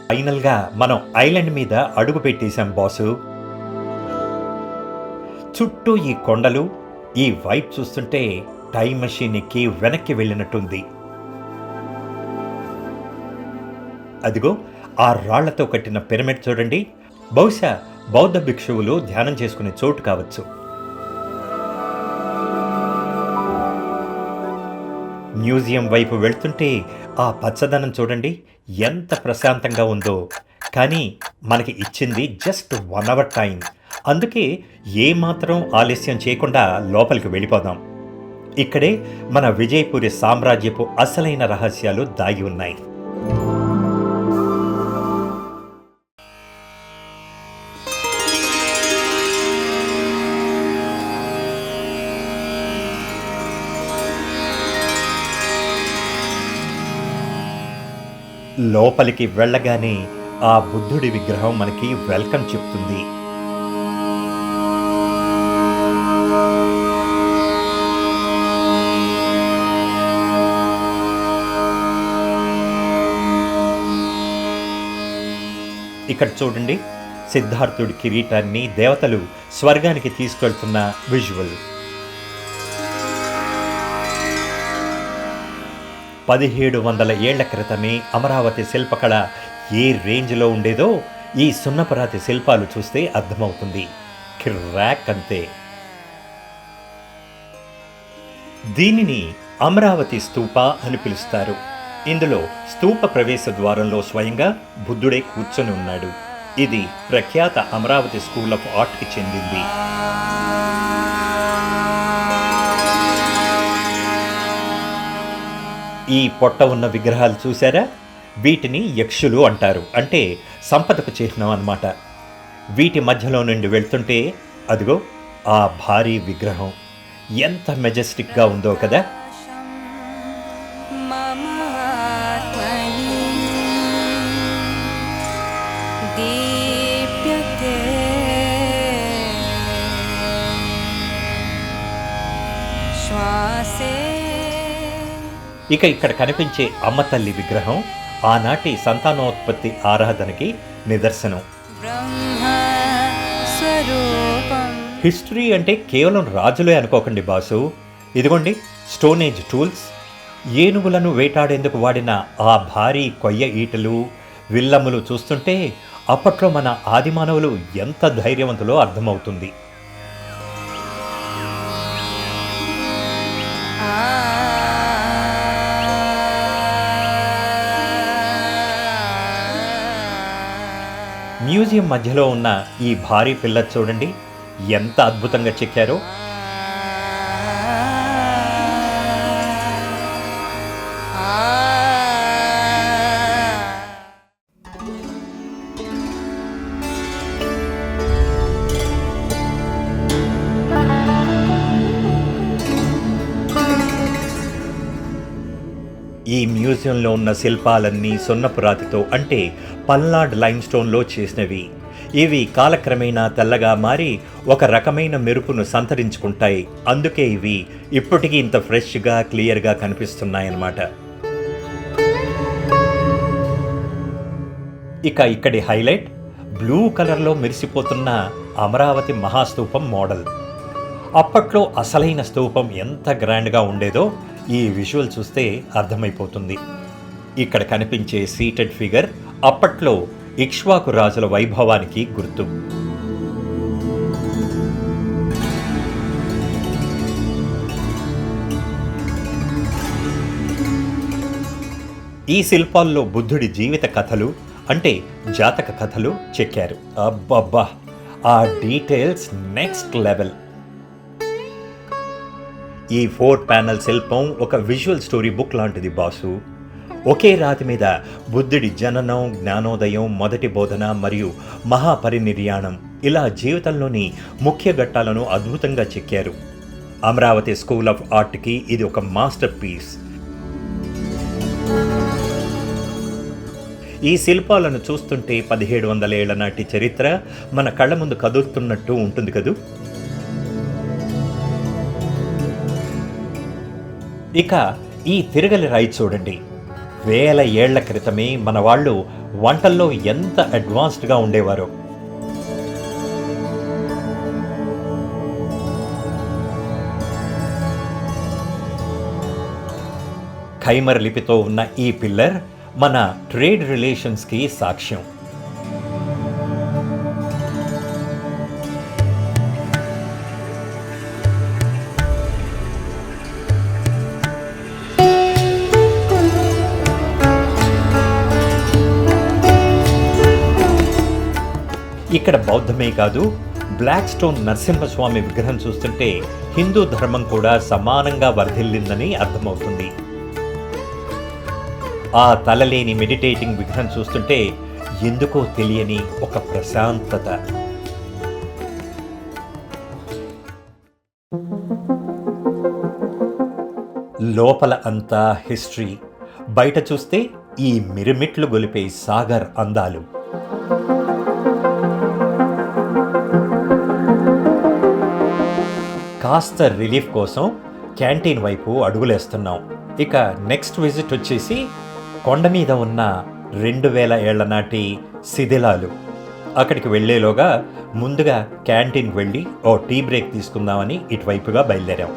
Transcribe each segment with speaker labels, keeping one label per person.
Speaker 1: ఫైనల్గా మనం ఐలాండ్ మీద అడుగు పెట్టేశాం బాసు. చుట్టూ ఈ కొండలు, ఈ వైప్ చూస్తుంటే టైం మెషిన్ ఎక్కి వెనక్కి వెళ్ళినట్టుంది. అదిగో ఆ రాళ్లతో కట్టిన పిరమిడ్ చూడండి. బహుశా బౌద్ధ భిక్షువులు ధ్యానం చేసుకునే చోటు కావచ్చు. మ్యూజియం వైపు వెళ్తుంటే ఆ పచ్చదనం చూడండి ఎంత ప్రశాంతంగా ఉందో. కానీ మనకి ఇచ్చింది జస్ట్ 1 అవర్ టైం. అందుకే ఏమాత్రం ఆలస్యం చేయకుండా లోపలికి వెళ్ళిపోదాం. ఇక్కడే మన విజయపురి సామ్రాజ్యపు అసలైన రహస్యాలు దాగి ఉన్నాయి. లోపలికి వెళ్ళగానే ఆ బుద్ధుడి విగ్రహం మనకి వెల్కమ్ చెప్తుంది. ఇక్కడ చూడండి, సిద్ధార్థుడి కిరీటాన్ని దేవతలు స్వర్గానికి తీసుకెళ్తున్న విజువల్. 1700 ఏళ్ల క్రితమే అమరావతి శిల్పకళ ఏ రేంజ్లో ఉండేదో ఈ సున్నపరాతి శిల్పాలు చూస్తే అర్థమవుతుంది. కిర్రాక్ అంతే. దీనిని అమరావతి స్తూప అని పిలుస్తారు. ఇందులో స్తూప ప్రవేశ ద్వారంలో స్వయంగా బుద్ధుడే కూర్చొని ఉన్నాడు. ఇది ప్రఖ్యాత అమరావతి స్కూల్ ఆఫ్ ఆర్ట్కి చెందింది. ఈ పొట్ట ఉన్న విగ్రహాలు చూసారా? వీటిని యక్షులు అంటారు. అంటే సంపదకు చిహ్నం అన్నమాట. వీటి మధ్యలో నుండి వెళ్తుంటే అదిగో ఆ భారీ విగ్రహం ఎంత మెజెస్టిక్గా ఉందో కదా. ఇక ఇక్కడ కనిపించే అమ్మ తల్లి విగ్రహం ఆనాటి సంతానోత్పత్తి ఆరాధనకి నిదర్శనం. హిస్టరీ అంటే కేవలం రాజులే అనుకోకండి బాసు. ఇదిగోండి స్టోన్ ఏజ్ టూల్స్. ఏనుగులను వేటాడేందుకు వాడిన ఆ భారీ కొయ్య ఈటలు, విల్లములు చూస్తుంటే అప్పట్లో మన ఆదిమానవులు ఎంత ధైర్యవంతులో అర్థమవుతుంది. మ్యూజియం మధ్యలో ఉన్న ఈ భారీ పిల్లర్ చూడండి ఎంత అద్భుతంగా చెక్కారో. ఈ మ్యూజియంలో ఉన్న శిల్పాలన్నీ సున్నపు రాతితో అంటే పల్నాడ్ లైమ్ స్టోన్లో చేసినవి. ఇవి కాలక్రమేణా తెల్లగా మారి ఒక రకమైన మెరుపును సంతరించుకుంటాయి. అందుకే ఇవి ఇప్పటికీ ఇంత ఫ్రెష్గా క్లియర్గా కనిపిస్తున్నాయన్నమాట. ఇక ఇక్కడి హైలైట్ బ్లూ కలర్లో మెరిసిపోతున్న అమరావతి మహాస్తూపం మోడల్. అప్పట్లో అసలైన స్తూపం ఎంత గ్రాండ్గా ఉండేదో ఈ విజువల్ చూస్తే అర్థమైపోతుంది. ఇక్కడ కనిపించే సీటెడ్ ఫిగర్ అప్పట్లో ఇక్ష్వాకు రాజుల వైభవానికి గుర్తు. ఈ శిల్పాల్లో బుద్ధుడి జీవిత కథలు అంటే జాతక కథలు చెక్కారు. అబ్బబ్బా, ఆ డీటెయిల్స్ నెక్స్ట్ లెవెల్. ఈ 4 ప్యానెల్ శిల్పం ఒక విజువల్ స్టోరీ బుక్ లాంటిది బాసు. ఒకే రాతి మీద బుద్ధుడి జననం, జ్ఞానోదయం, మొదటి బోధన మరియు మహాపరినిర్యాణం ఇలా జీవితంలోని ముఖ్య ఘట్టాలను అద్భుతంగా చెక్కారు. అమరావతి స్కూల్ ఆఫ్ ఆర్ట్కి ఇది ఒక మాస్టర్ పీస్. ఈ శిల్పాలను చూస్తుంటే 1700 ఏళ్ల నాటి చరిత్ర మన కళ్ళ ముందు కదులుతున్నట్టు ఉంటుంది కదూ. ఇక ఈ తిరగలి రాయి చూడండి. వేల ఏళ్ల క్రితమే మన వాళ్ళు వంటల్లో ఎంత అడ్వాన్స్డ్గా ఉండేవారో. ఖైమర్ లిపితో ఉన్న ఈ పిల్లర్ మన ట్రేడ్ రిలేషన్స్కి సాక్ష్యం. ఇక్కడ బౌద్ధమే కాదు, బ్లాక్ స్టోన్ నరసింహస్వామి విగ్రహం చూస్తుంటే హిందూ ధర్మం కూడా సమానంగా వర్ధిల్లిందని అర్థమవుతుంది. ఆ తలలేని మెడిటేటింగ్ విగ్రహం చూస్తుంటే ఎందుకో తెలియని ఒక ప్రశాంతత. లోపల అంతా హిస్టరీ, బయట చూస్తే ఈ మిరుమిట్లు గొలిపే సాగర్ అందాలు. కాస్త రిలీఫ్ కోసం క్యాంటీన్ వైపు అడుగులేస్తున్నాం. ఇక నెక్స్ట్ విజిట్ వచ్చేసి కొండ మీద ఉన్న 2000 ఏళ్ల నాటి శిథిలాలు. అక్కడికి వెళ్ళేలోగా ముందుగా క్యాంటీన్కి వెళ్ళి ఓ టీ బ్రేక్ తీసుకుందామని ఇటువైపుగా బయలుదేరాం.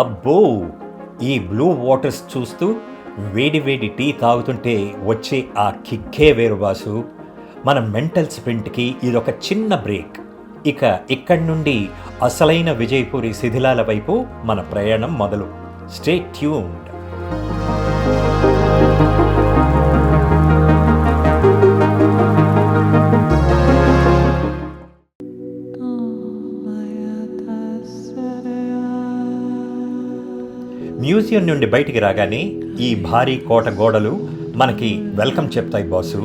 Speaker 1: అబ్బో, ఈ బ్లూ వాటర్స్ చూస్తూ వేడి వేడి టీ తాగుతుంటే వచ్చే ఆ కిక్కే వేరు బాసు. మన మెంటల్ స్ప్రింట్కి ఇదొక చిన్న బ్రేక్. ఇక ఇక్కడి నుండి అసలైన విజయపురి శిథిలాల వైపు మన ప్రయాణం మొదలు. Stay tuned. మ్యూజియం నుండి బయటికి రాగానే ఈ భారీ కోట గోడలు మనకి వెల్కమ్ చెప్తాయి బాసు.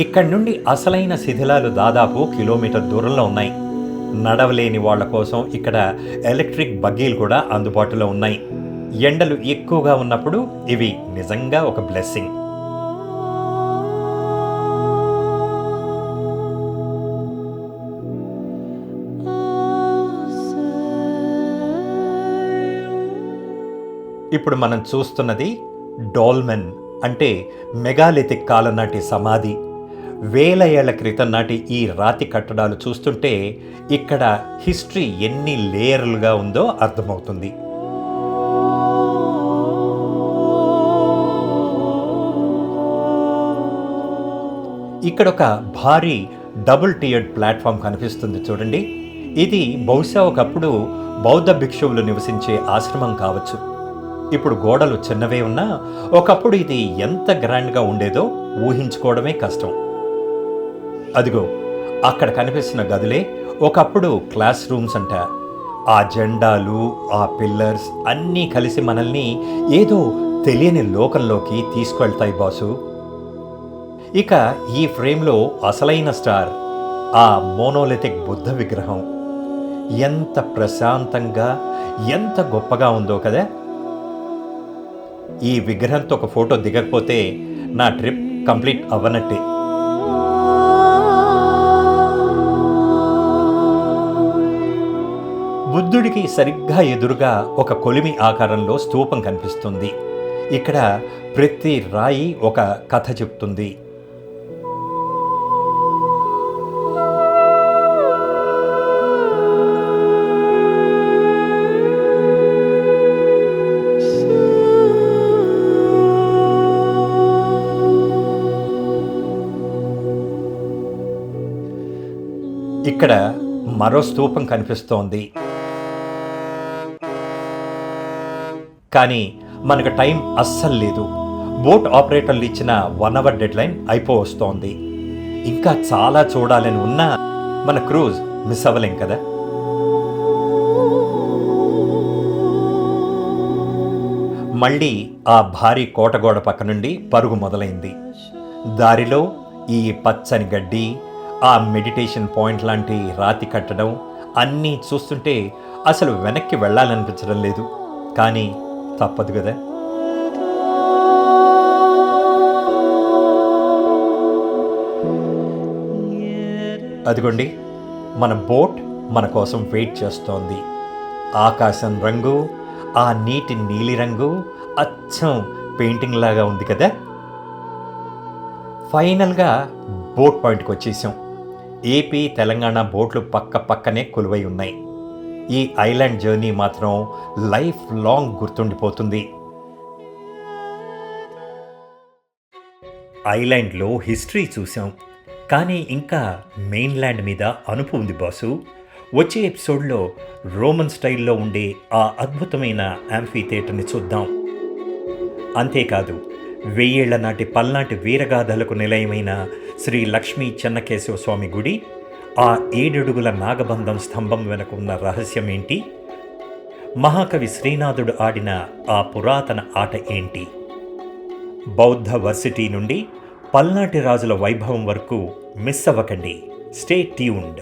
Speaker 1: ఇక్కడి నుండి అసలైన శిథిలాలు దాదాపు కిలోమీటర్ దూరంలో ఉన్నాయి. నడవలేని వాళ్ళ కోసం ఇక్కడ ఎలక్ట్రిక్ బగ్గీలు కూడా అందుబాటులో ఉన్నాయి. ఎండలు ఎక్కువగా ఉన్నప్పుడు ఇవి నిజంగా ఒక బ్లెస్సింగ్. ఇప్పుడు మనం చూస్తున్నది డోల్మెన్, అంటే మెగాలిథిక్ కాలం నాటి సమాధి. వేల ఏళ్ల క్రితం నాటి ఈ రాతి కట్టడాలు చూస్తుంటే ఇక్కడ హిస్టరీ ఎన్ని లేయర్లుగా ఉందో అర్థమవుతుంది. ఇక్కడ ఒక భారీ డబుల్ టియర్డ్ ప్లాట్ఫామ్ కనిపిస్తుంది చూడండి. ఇది బహుశా ఒకప్పుడు బౌద్ధ భిక్షువులు నివసించే ఆశ్రమం కావచ్చు. ఇప్పుడు గోడలు చిన్నవే ఉన్నా ఒకప్పుడు ఇది ఎంత గ్రాండ్గా ఉండేదో ఊహించుకోవడమే కష్టం. అదిగో అక్కడ కనిపిస్తున్న గదులే ఒకప్పుడు క్లాస్ రూమ్స్ అంట. ఆ జెండాలు, ఆ పిల్లర్స్ అన్నీ కలిసి మనల్ని ఏదో తెలియని లోకంలోకి తీసుకువెళ్తాయి బాసు. ఇక ఈ ఫ్రేమ్లో అసలైన స్టార్, ఆ మోనోలిథిక్ బుద్ధ విగ్రహం. ఎంత ప్రశాంతంగా, ఎంత గొప్పగా ఉందో కదా. ఈ విగ్రహంతో ఒక ఫోటో దిగకపోతే నా ట్రిప్ కంప్లీట్ అవ్వనట్టే. బుద్ధుడికి సరిగ్గా ఎదురుగా ఒక కొలిమి ఆకారంలో స్తూపం కనిపిస్తుంది. ఇక్కడ ప్రతి రాయి ఒక కథ చెప్తుంది. ఇక్కడ మరో స్తూపం కనిపిస్తోంది. కానీ మనకు టైం అస్సలు లేదు. బోట్ ఆపరేటర్లు ఇచ్చిన 1 hour డెడ్లైన్ అయిపోవస్తోంది. ఇంకా చాలా చూడాలని ఉన్నా మన క్రూజ్ మిస్ అవ్వలేం కదా. మళ్ళీ ఆ భారీ కోటగోడ పక్క నుండి పరుగు మొదలైంది. దారిలో ఈ పచ్చని గడ్డి, ఆ మెడిటేషన్ పాయింట్ లాంటి రాతి కట్టడం అన్నీ చూస్తుంటే అసలు వెనక్కి వెళ్ళాలనిపించడం లేదు. కానీ తప్పదు కదా. అదిగోండి, మన బోట్ మన కోసం వెయిట్ చేస్తోంది. ఆకాశం రంగు, ఆ నీటి నీలిరంగు అచ్చం పెయింటింగ్ లాగా ఉంది కదా. ఫైనల్గా బోట్ పాయింట్కి వచ్చేసాం. ఏపీ తెలంగాణ బోట్లు పక్క పక్కనే కొలువై ఉన్నాయి. ఈ ఐలాండ్ జర్నీ మాత్రం లైఫ్ లాంగ్ గుర్తుండిపోతుంది. ఐలాండ్లో హిస్టరీ చూసాం, కానీ ఇంకా మెయిన్ల్యాండ్ మీద అనుపు ఉంది బాసు. వచ్చే ఎపిసోడ్లో రోమన్ స్టైల్లో ఉండే ఆ అద్భుతమైన యాంఫీ థియేటర్ని చూద్దాం. అంతేకాదు, 1000 ఏళ్ల నాటి పల్నాటి వీరగాథలకు నిలయమైన శ్రీ లక్ష్మీ చెన్నకేశవ స్వామి గుడి, ఆ 7 అడుగుల నాగబంధం స్తంభం వెనక ఉన్న రహస్యం ఏంటి, మహాకవి శ్రీనాథుడు ఆడిన ఆ పురాతన ఆట ఏంటి, బౌద్ధ వర్సిటీ నుండి పల్నాటి రాజుల వైభవం వరకు మిస్ అవ్వకండి. Stay tuned.